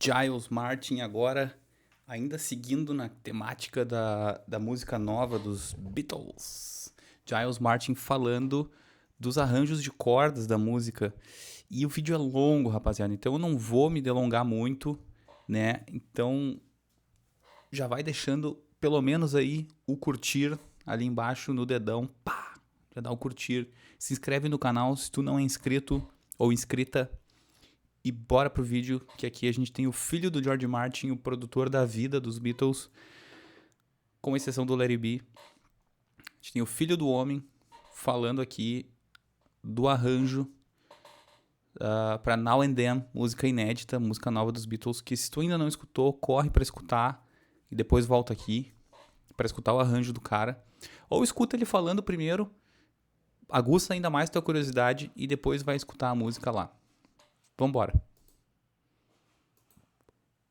Giles Martin agora, ainda seguindo na temática da música nova dos Beatles. Giles Martin falando dos arranjos de cordas da música. E o vídeo é longo, rapaziada, então eu não vou me delongar muito, né? Então já vai deixando pelo menos aí o curtir ali embaixo no dedão. Pá! Já dá o curtir. Se inscreve no canal se tu não é inscrito ou inscrita. E bora pro vídeo, que aqui a gente tem o filho do George Martin, o produtor da vida dos Beatles, com exceção do Let It Be. A gente tem o filho do homem falando aqui do arranjo para Now and Then, música inédita, música nova dos Beatles, que se tu ainda não escutou, corre para escutar e depois volta aqui para escutar o arranjo do cara. Ou escuta ele falando primeiro, aguça ainda mais tua curiosidade e depois vai escutar a música lá. Vambora.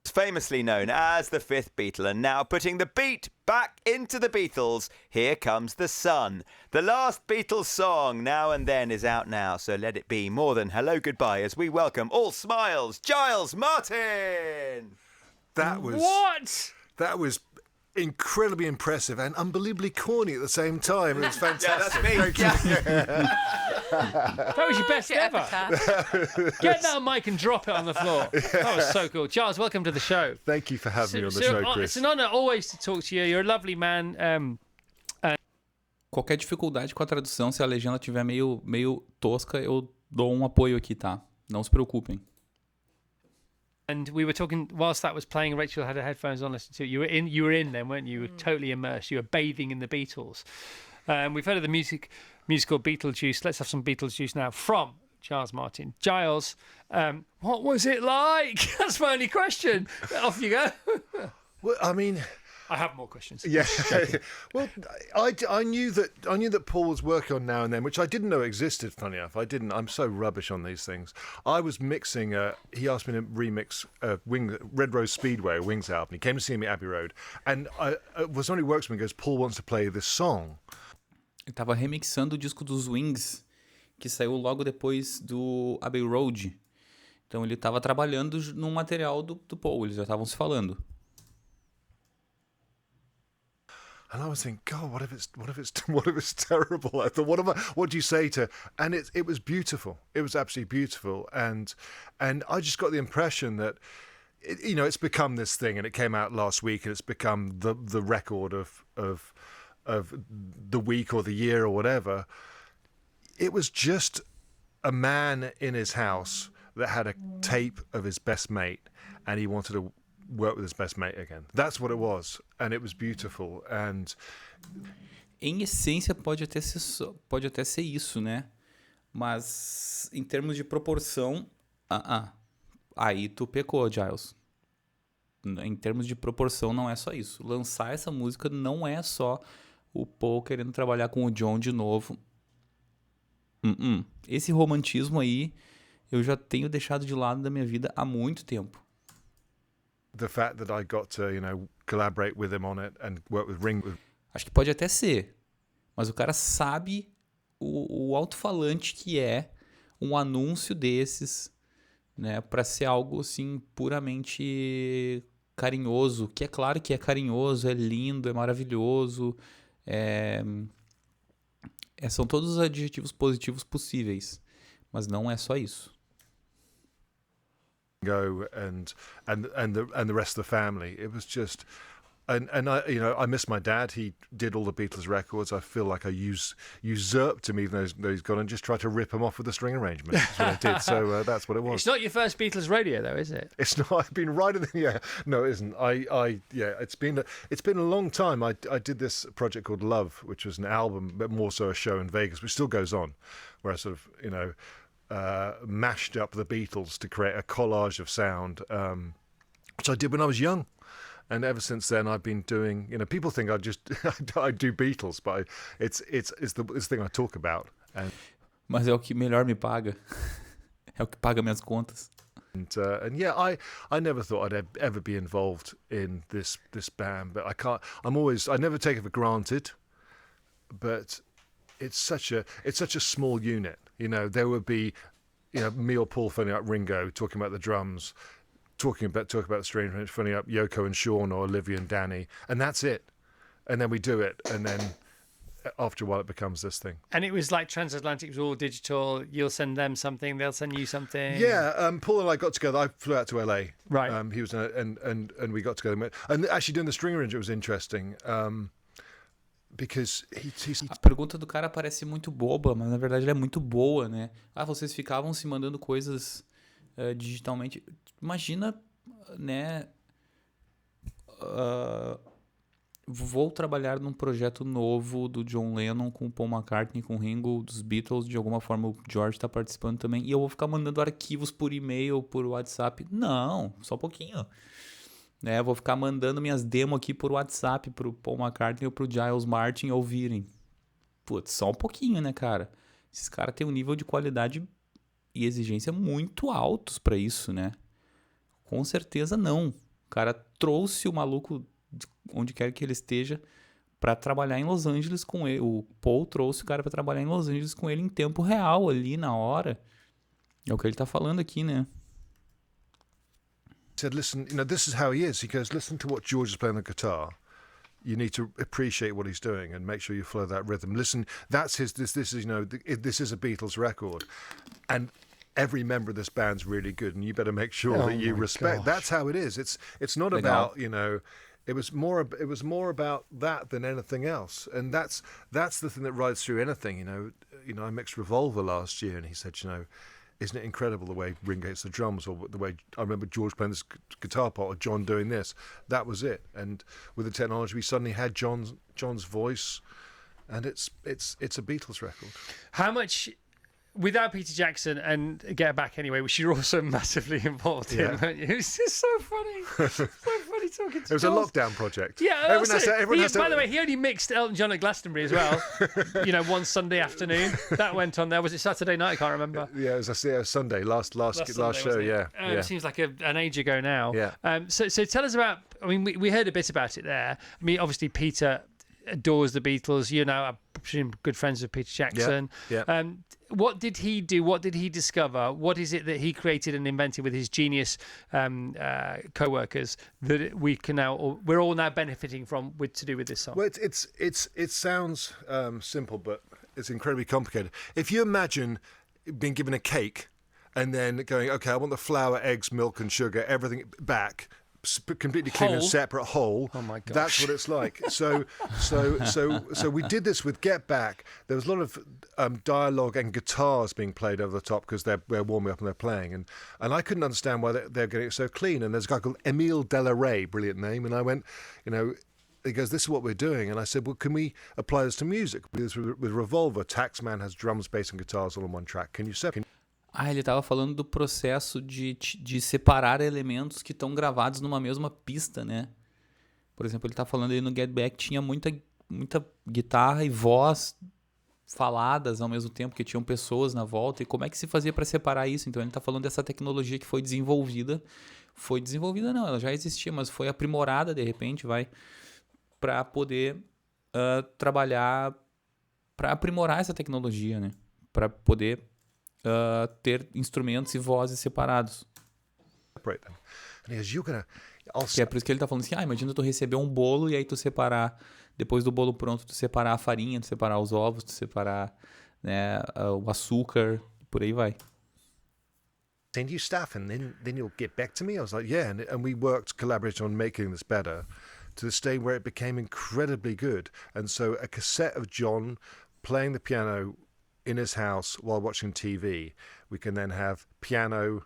Famously known as the fifth Beatle, and now putting the beat back into the Beatles, here comes the sun. The last Beatles song, Now and Then, is out now, so let it be more than hello goodbye as we welcome all smiles, Giles Martin! That was incredibly impressive and unbelievably corny at the same time. It was fantastic. Yeah, that's me. That was your best ever. Get that mic and drop it on the floor. That was so cool. Giles, welcome to the show. Thank you for having me on the show, Chris. It's an honor always to talk to you. You're a lovely man. Qualquer dificuldade com a tradução, se a legenda estiver meio tosca, eu dou um apoio aqui, tá? Não se preocupem. And we were talking whilst that was playing. Rachel had her headphones on, listening to it. You were in then, weren't you? You were totally immersed. You were bathing in the Beatles. We've heard of the musical Beetlejuice. Let's have some Beetlejuice now from Giles Martin. Giles, what was it like? That's my only question. Off you go. Well, I mean, I have more questions. yeah. Well, I knew that Paul was working on Now and Then, which I didn't know existed. Funny enough, I didn't. I'm so rubbish on these things. I was mixing. He asked me to remix Red Rose Speedway, a Wings album. He came to see me at Abbey Road, and it was only works when he goes, Paul wants to play this song. Ele tava remixando o disco dos Wings, que saiu logo depois do Abbey Road. Então ele tava trabalhando num material do Paul, eles já estavam se falando. And I was thinking, God, what if it's terrible? I thought, what do you say to? And it was beautiful. It was absolutely beautiful. And I just got the impression that, it's become this thing, and it came out last week, and it's become the record of the week or the year or whatever. It was just a man in his house that had a tape of his best mate, and he wanted to work with his best mate again. That's what it was, and it was beautiful. And em essência pode até ser isso, né? Mas em termos de proporção, aí tu pecou, Giles. Em termos de proporção não é só isso. Lançar essa música não é só o Paul querendo trabalhar com o John de novo. Esse romantismo aí eu já tenho deixado de lado da minha vida há muito tempo. The fact that I got to, collaborate with him on it and work with Ringo. Acho que pode até ser, mas o cara sabe o alto-falante que é um anúncio desses, né, para ser algo assim puramente carinhoso, que é claro que é carinhoso, é lindo, é maravilhoso, são todos os adjetivos positivos possíveis, mas não é só isso. Go and the rest of the family. It was just, and I miss my dad. He did all the Beatles records. I feel like I usurped him, even though he's gone, and just tried to rip him off with the string arrangement. That's what I did. So that's what it was. It's not your first Beatles radio, though, is it? It's not. I've been right in the No, it isn't. It's been a long time. I did this project called Love, which was an album, but more so a show in Vegas, which still goes on, where I sort of mashed up the Beatles to create a collage of sound, which I did when I was young, and ever since then I've been doing. People think I do Beatles, but it's the thing I talk about. Mas é o que melhor me paga, é o que paga minhas contas. And yeah, I never thought I'd ever be involved in this band, but I can't. I never take it for granted, but it's such a small unit. There would be, me or Paul phoning up Ringo talking about the drums. talk about the string arrangement, phoning up Yoko and Sean or Olivia and Danny, and that's it. And then we do it, and then after a while it becomes this thing. And it was like transatlantic, it was all digital. You'll send them something, they'll send you something. Yeah, Paul and I got together. I flew out to LA. Right. He was and we got together. And actually doing the string arrangement was interesting. Because he's... A pergunta do cara parece muito boba, mas na verdade ela é muito boa, né? Vocês ficavam se mandando coisas digitalmente. Imagina, né? Vou trabalhar num projeto novo do John Lennon com o Paul McCartney, com o Ringo, dos Beatles. De alguma forma o George tá participando também. E eu vou ficar mandando arquivos por e-mail, por WhatsApp. Não, só um pouquinho. Eu vou ficar mandando minhas demos aqui por WhatsApp pro Paul McCartney ou pro Giles Martin ouvirem. Putz, só um pouquinho, né, cara? Esses caras têm um nível de qualidade e exigência muito altos pra isso, né? Com certeza não. O cara trouxe o maluco onde quer que ele esteja pra trabalhar em Los Angeles com ele. O Paul trouxe o cara pra trabalhar em Los Angeles com ele em tempo real, ali na hora. É o que ele tá falando aqui, né? Said, listen, this is how he is. He goes, listen to what George is playing on the guitar. You need to appreciate what he's doing and make sure you follow that rhythm. Listen, that's his. This is this is a Beatles record, and every member of this band's really good, and you better make sure that you respect. That's how it is. It's not about It was more about that than anything else, and that's the thing that rides through anything. I mixed Revolver last year, and he said, isn't it incredible the way Ringo hits the drums, or the way I remember George playing this guitar part, or John doing this? That was it. And with the technology, we suddenly had John's voice, and it's a Beatles record. How much, without Peter Jackson and Get Back Anyway, which you're also massively involved in, weren't you? It was just so funny. So funny talking to It was John. a lockdown project. Yeah, everyone has to. By the way, he only mixed Elton John at Glastonbury as well. One Sunday afternoon. That went on there. Was it Saturday night? I can't remember. Yeah, it was Sunday, last Sunday, show. Yeah, It seems like an age ago now. Yeah. So tell us about. I mean, we heard a bit about it there. I mean, obviously Peter adores the Beatles. You know, I presume good friends with Peter Jackson. Yeah. What did he do? What did he discover? What is it that he created and invented with his genius co-workers that we're all now benefiting from to do with this song? Well, it sounds simple, but it's incredibly complicated. If you imagine being given a cake and then going, okay, I want the flour, eggs, milk, and sugar, everything back, completely clean and separate, whole. Oh my gosh. That's what it's like. So we did this with Get Back. There was a lot of dialogue and guitars being played over the top because they're warming up and they're playing, and I couldn't understand why they're getting it so clean. And there's a guy called Emile Delaray, brilliant name, and I went, he goes, this is what we're doing. And I said, well, can we apply this to music? With Revolver, Taxman has drums, bass, and guitars all on one track. Can you separate? Ele estava falando do processo de separar elementos que estão gravados numa mesma pista, né? Por exemplo, ele tá falando aí no Get Back, tinha muita guitarra e voz faladas ao mesmo tempo, que tinham pessoas na volta, e como é que se fazia para separar isso? Então ele tá falando dessa tecnologia que foi desenvolvida. Foi desenvolvida não, ela já existia, mas foi aprimorada de repente, para poder trabalhar, para aprimorar essa tecnologia, né? Para poder ter instrumentos e vozes separados. Que é por isso que ele tá falando assim, imagina tu receber um bolo e aí tu separar, depois do bolo pronto, tu separar a farinha, tu separar os ovos, tu separar, né, o açúcar, por aí vai. Send you stuff and then you'll get back to me? I was like, yeah, and we worked collaborating on making this better to the stage where it became incredibly good. And so a cassette of John playing the piano in his house while watching TV, we can then have piano,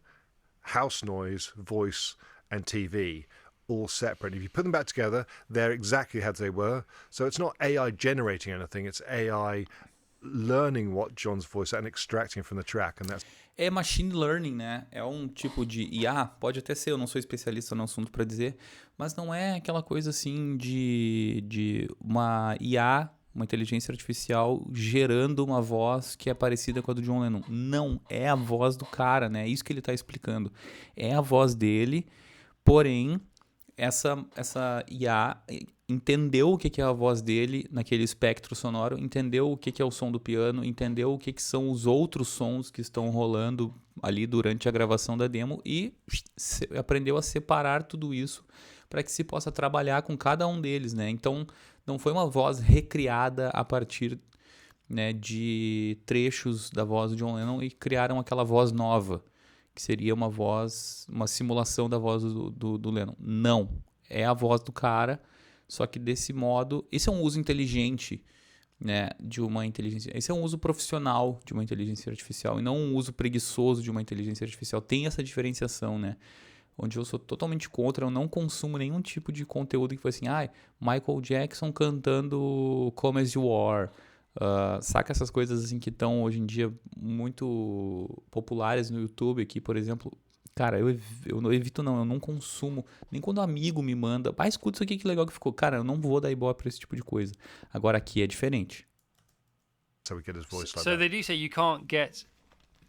house noise, voice, and TV all separate. If you put them back together, they're exactly as they were. So it's not AI generating anything, it's AI learning what John's voice and extracting from the track. And that's... É machine learning, né? É um tipo de IA, pode até ser, eu não sou especialista no assunto para dizer, mas não é aquela coisa assim de uma IA, uma inteligência artificial gerando uma voz que é parecida com a do John Lennon. Não, é a voz do cara, né? É isso que ele está explicando. É a voz dele, porém, essa IA entendeu o que é a voz dele naquele espectro sonoro, entendeu o que é o som do piano, entendeu o que são os outros sons que estão rolando ali durante a gravação da demo e aprendeu a separar tudo isso para que se possa trabalhar com cada um deles, né? Então, não foi uma voz recriada a partir, né, de trechos da voz do John Lennon e criaram aquela voz nova, que seria uma simulação da voz do Lennon. Não, é a voz do cara, só que desse modo, esse é um uso inteligente, né, de uma inteligência, esse é um uso profissional de uma inteligência artificial e não um uso preguiçoso de uma inteligência artificial. Tem essa diferenciação, né, onde eu sou totalmente contra, eu não consumo nenhum tipo de conteúdo que foi assim, Michael Jackson cantando Come As You Are, saca essas coisas assim que estão hoje em dia muito populares no YouTube aqui, por exemplo. Cara, eu não evito, eu não consumo, nem quando um amigo me manda, escuta isso aqui que legal que ficou. Cara, eu não vou dar ibope pra esse tipo de coisa. Agora aqui é diferente. So we get his voice like So that. they do say you can't get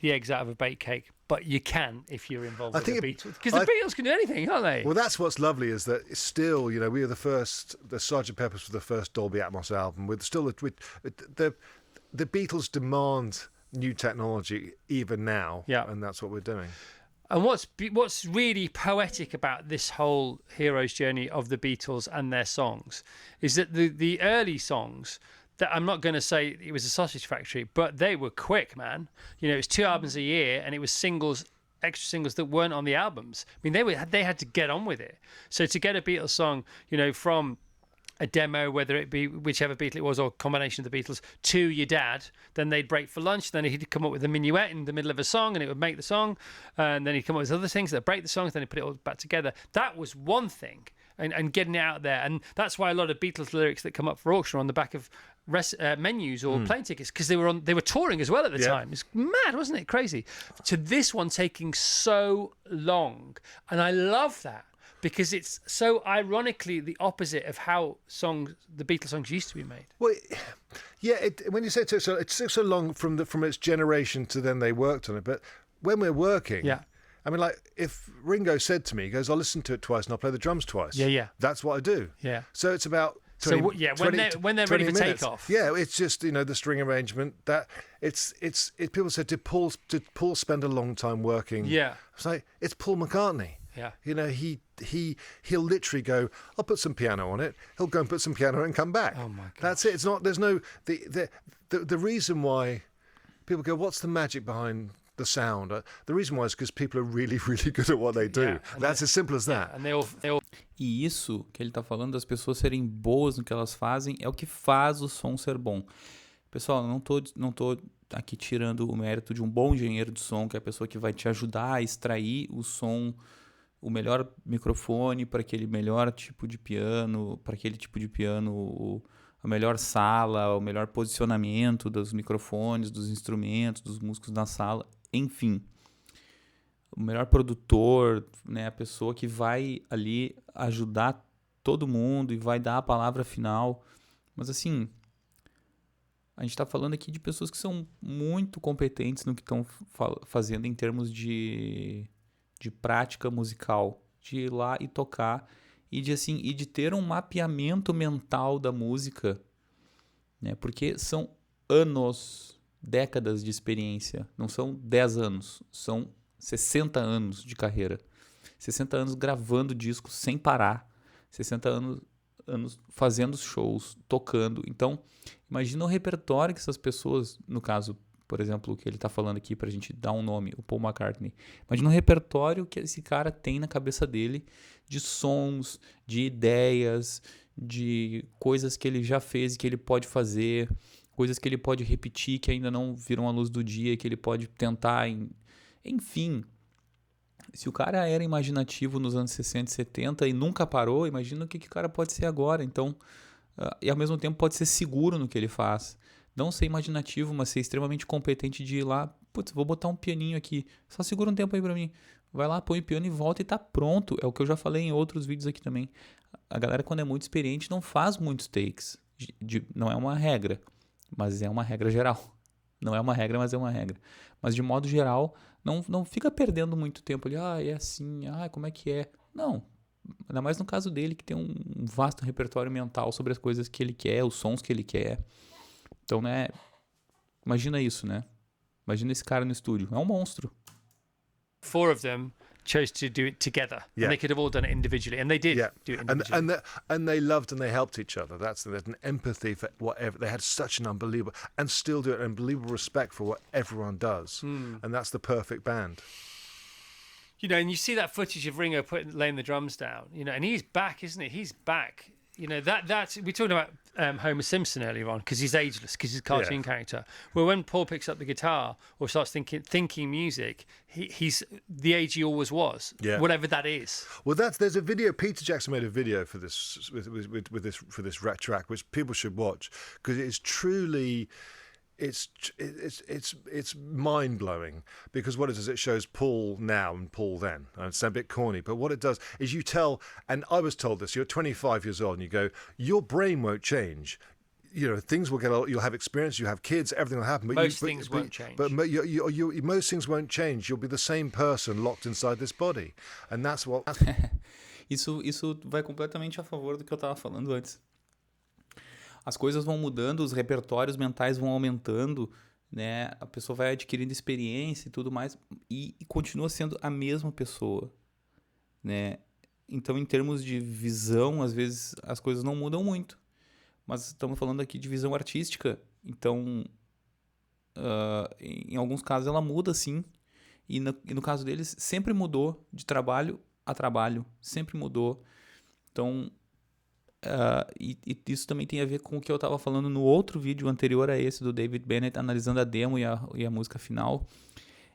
the eggs out of a baked cake, but you can if you're involved with the Beatles. Because the Beatles can do anything, can't they? Well, that's what's lovely is that it's still, we were the Sgt. Pepper's were the first Dolby Atmos album. The Beatles demand new technology even now, and that's what we're doing. And what's really poetic about this whole hero's journey of the Beatles and their songs is that the early songs, that I'm not going to say it was a sausage factory, but they were quick, man. It was 2 albums a year, and it was extra singles that weren't on the albums. I mean, they had to get on with it. So to get a Beatles song, from a demo, whether it be whichever Beatle it was or combination of the Beatles, to your dad, then they'd break for lunch, then he'd come up with a minuet in the middle of a song and it would make the song, and then he'd come up with other things that break the songs, then he'd put it all back together. That was one thing, and getting it out there. And that's why a lot of Beatles lyrics that come up for auction are on the back of menus or plane tickets, because they were touring as well at the time. It's mad, wasn't it? Crazy. To this one taking so long, and I love that. Because it's so ironically the opposite of how the Beatles songs used to be made. Well, yeah. When you say it took so long from its generation to then they worked on it, but when we're working, I mean, like if Ringo said to me, he goes, "I'll listen to it twice and I'll play the drums twice." Yeah. That's what I do. Yeah. So it's about 20, when they're ready for minutes. takeoff. Yeah, it's just the string arrangement that it's people said did Paul spend a long time working? Yeah. It's like it's Paul McCartney. Yeah. He'll literally go, I'll put some piano on it. He'll go and put some piano and come back. Oh my god. That's it. It's not. There's no the reason why people go, what's the magic behind the sound? The reason why is because people are really, really good at what they do. That's as simple as that. And they all E isso que ele tá falando, das pessoas serem boas no que elas fazem, é o que faz o som ser bom. Pessoal, não tô aqui tirando o mérito de um bom engenheiro de som, que é a pessoa que vai te ajudar a extrair o som, o melhor microfone para aquele melhor tipo de piano, a melhor sala, o melhor posicionamento dos microfones, dos instrumentos, dos músicos na sala, enfim. O melhor produtor, né, a pessoa que vai ali ajudar todo mundo e vai dar a palavra final. Mas assim, a gente está falando aqui de pessoas que são muito competentes no que estão fazendo em termos de prática musical, de ir lá e tocar e de ter um mapeamento mental da música, né? Porque são anos, décadas de experiência, não são 10 anos, são 60 anos de carreira, 60 anos gravando discos sem parar, 60 anos fazendo shows, tocando. Então, imagina o repertório que essas pessoas, no caso, por exemplo, o que ele está falando aqui para a gente dar um nome, o Paul McCartney. Imagina o repertório que esse cara tem na cabeça dele de sons, de ideias, de coisas que ele já fez e que ele pode fazer, coisas que ele pode repetir que ainda não viram a luz do dia, que ele pode tentar. Enfim, se o cara era imaginativo nos anos 60 e 70 e nunca parou, imagina o que o cara pode ser agora. Então, e ao mesmo tempo pode ser seguro no que ele faz. Não ser imaginativo, mas ser extremamente competente de ir lá, vou botar um pianinho aqui, só segura um tempo aí pra mim. Vai lá, põe o piano e volta e tá pronto. É o que eu já falei em outros vídeos aqui também. A galera, quando é muito experiente, não faz muitos takes. Não é uma regra, mas é uma regra geral. Não é uma regra, mas é uma regra. Mas de modo geral, não fica perdendo muito tempo ali. É assim, como é que é? Não, Ainda mais no caso dele, que tem um vasto repertório mental sobre as coisas que ele quer, os sons que ele quer. Então, né? Imagina isso, né? Imagina esse cara no estúdio. É um monstro. 4 of them chose to do it together. Yeah. And they could have all done it individually. And they did do it individually. And they loved and they helped each other. They had an empathy for whatever. They had such an unbelievable, and still do it, an unbelievable respect for what everyone does. And that's the perfect band. You know, and you see that footage of Ringo laying the drums down, you know, and he's back, isn't he? He's back. You know, that's we talked about Homer Simpson earlier on because he's ageless, because he's a cartoon character. Well, when Paul picks up the guitar or starts thinking music, he's the age he always was, whatever that is. Well, there's a video. Peter Jackson made a video for this for this track, which people should watch because it is truly. It's mind blowing because what it does, it shows Paul now and Paul then. And it's a bit corny, but what it does is you tell. And I was told this: you're 25 years old, and you go, your brain won't change. You know, things will get old. You'll have experience. You have kids. Everything will happen. But most things won't change. But most things won't change. You'll be the same person locked inside this body, and that's what. Isso vai completamente a favor do que eu estava falando antes. As coisas vão mudando, os repertórios mentais vão aumentando, né? A pessoa vai adquirindo experiência e tudo mais e continua sendo a mesma pessoa, né? Então, em termos de visão, às vezes as coisas não mudam muito. Mas estamos falando aqui de visão artística, então, em alguns casos ela muda sim. E no caso deles, sempre mudou de trabalho a trabalho, sempre mudou. Então... e isso também tem a ver com o que eu estava falando no outro vídeo anterior a esse do David Bennett, analisando a demo e a música final,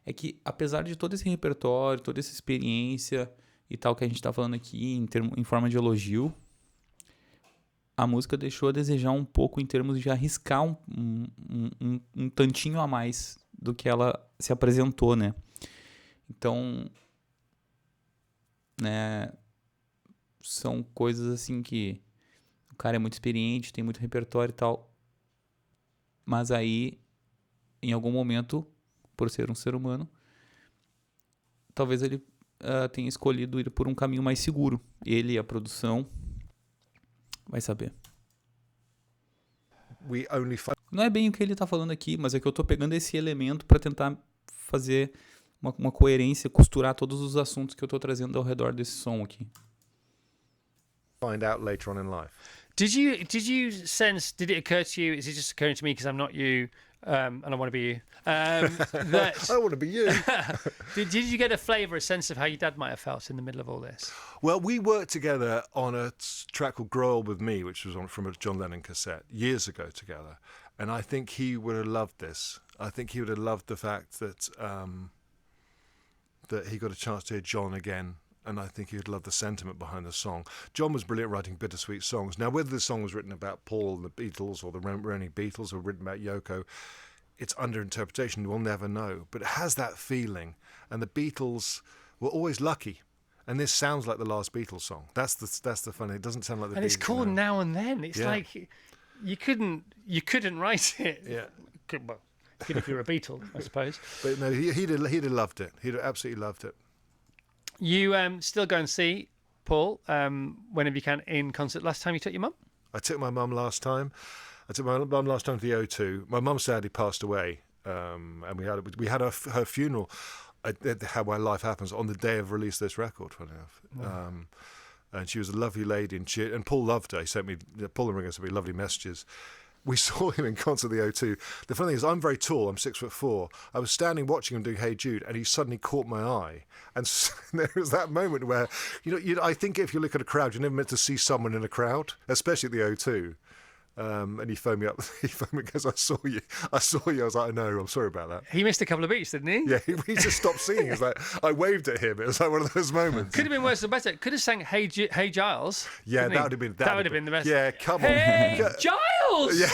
é que apesar de todo esse repertório, toda essa experiência e tal que a gente está falando aqui em forma de elogio, a música deixou a desejar um pouco em termos de arriscar um tantinho a mais do que ela se apresentou, né? Então, né, são coisas assim que o cara é muito experiente, tem muito repertório e tal. Mas aí, em algum momento, por ser um ser humano, talvez ele tenha escolhido ir por um caminho mais seguro. Ele e a produção, vai saber. Não é bem o que ele tá falando aqui, mas é que eu tô pegando esse elemento para tentar fazer uma coerência, costurar todos os assuntos que eu tô trazendo ao redor desse som aqui. Find out later on in life. Did you sense? Did it occur to you? Is it just occurring to me because I'm not you, and I want to be you? That I want to be you. did you get a flavour, a sense of how your dad might have felt in the middle of all this? Well, we worked together on a track called "Grow Old with Me," which was from a John Lennon cassette years ago together, and I think he would have loved this. I think he would have loved the fact that that he got a chance to hear John again. And I think he'd love the sentiment behind the song. John was brilliant writing bittersweet songs. Now, whether the song was written about Paul and the Beatles or the reigning Beatles or written about Yoko, it's under interpretation. We'll never know. But it has that feeling. And the Beatles were always lucky. And this sounds like the last Beatles song. That's the funny. It doesn't sound like the Beatles. And it's called Now and Then. It's like you couldn't write it. Yeah. Well, good if you're a Beatle, I suppose. But no, he'd have loved it. He'd have absolutely loved it. You still go and see Paul whenever you can in concert. Last time you took your mum? I took my mum last time. I took my mum last time to the O2. My mum sadly passed away, and we had her funeral. How my life happens on the day of release of this record, funny enough. Wow. And she was a lovely lady, and Paul loved her. Paul and Ringo sent me lovely messages. We saw him in concert at the O2. The funny thing is, I'm very tall. I'm 6'4". I was standing watching him doing Hey Jude, and he suddenly caught my eye. And there was that moment where, I think if you look at a crowd, you're never meant to see someone in a crowd, especially at the O2. And he phoned me up. He phoned me because I saw you. I was like, no, I'm sorry about that. He missed a couple of beats, didn't he? Yeah, he just stopped singing. It's like I waved at him. It was like one of those moments. Could have been worse or better. Could have sang Hey Giles. Yeah, that would have been. That would have been the best. Yeah, come on. Hey Giles. Yeah.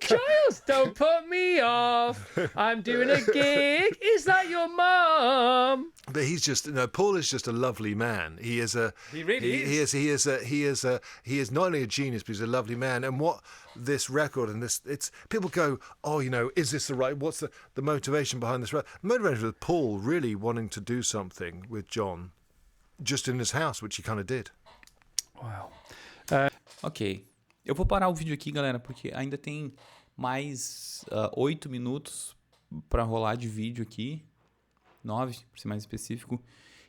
Giles, don't put me off. I'm doing a gig. Is that your mum? But Paul is just a lovely man. He is a. He really is. He is not only a genius, but he's a lovely man. And what this record and it's people go, oh, is this the right? What's the motivation behind this record? The motivation with Paul really wanting to do something with John, just in his house, which he kind of did. Wow. Ok. Eu vou parar o vídeo aqui, galera, porque ainda tem mais 8 minutos para rolar de vídeo aqui. 9, para ser mais específico.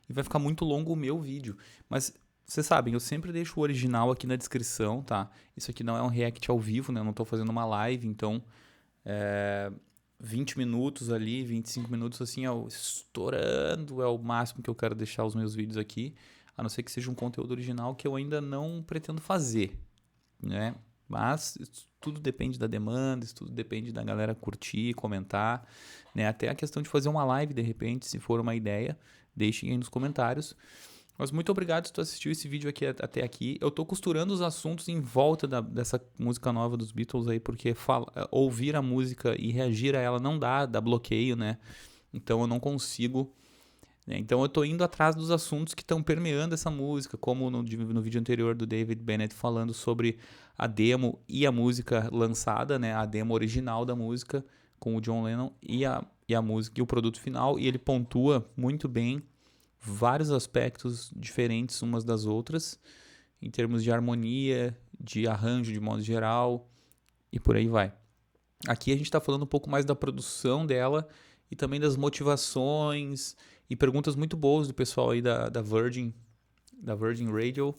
E vai ficar muito longo o meu vídeo. Mas vocês sabem, eu sempre deixo o original aqui na descrição, tá? Isso aqui não é um react ao vivo, né? Eu não tô fazendo uma live, então 20 minutos ali, 25 minutos assim, estourando, é o máximo que eu quero deixar os meus vídeos aqui. A não ser que seja um conteúdo original que eu ainda não pretendo fazer, né? Mas isso tudo depende da demanda, isso tudo depende da galera curtir, comentar, né? Até a questão de fazer uma live, de repente, se for uma ideia, deixem aí nos comentários. Mas muito obrigado se tu assistiu esse vídeo aqui até aqui. Eu tô costurando os assuntos em volta dessa música nova dos Beatles aí, porque ouvir a música e reagir a ela não dá bloqueio, né? Então eu não consigo... Então eu tô indo atrás dos assuntos que estão permeando essa música, como no vídeo anterior do David Bennett falando sobre a demo e a música lançada, né? A demo original da música com o John Lennon e a música e o produto final, e ele pontua muito bem vários aspectos diferentes umas das outras, em termos de harmonia, de arranjo de modo geral, e por aí vai. Aqui a gente está falando um pouco mais da produção dela e também das motivações e perguntas muito boas do pessoal aí da Virgin Radio,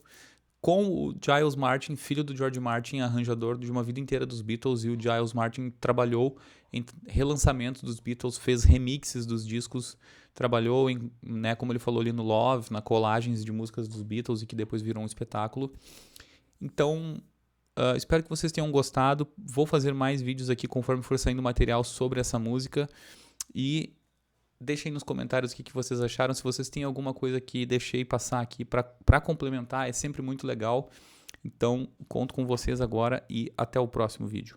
com o Giles Martin, filho do George Martin, arranjador de uma vida inteira dos Beatles, e o Giles Martin trabalhou em relançamentos dos Beatles, fez remixes dos discos, trabalhou em, né, como ele falou ali no Love, na colagens de músicas dos Beatles e que depois virou um espetáculo. Então, espero que vocês tenham gostado. Vou fazer mais vídeos aqui conforme for saindo material sobre essa música. E deixem nos comentários o que vocês acharam. Se vocês têm alguma coisa que deixei passar aqui para complementar, é sempre muito legal. Então, conto com vocês agora e até o próximo vídeo.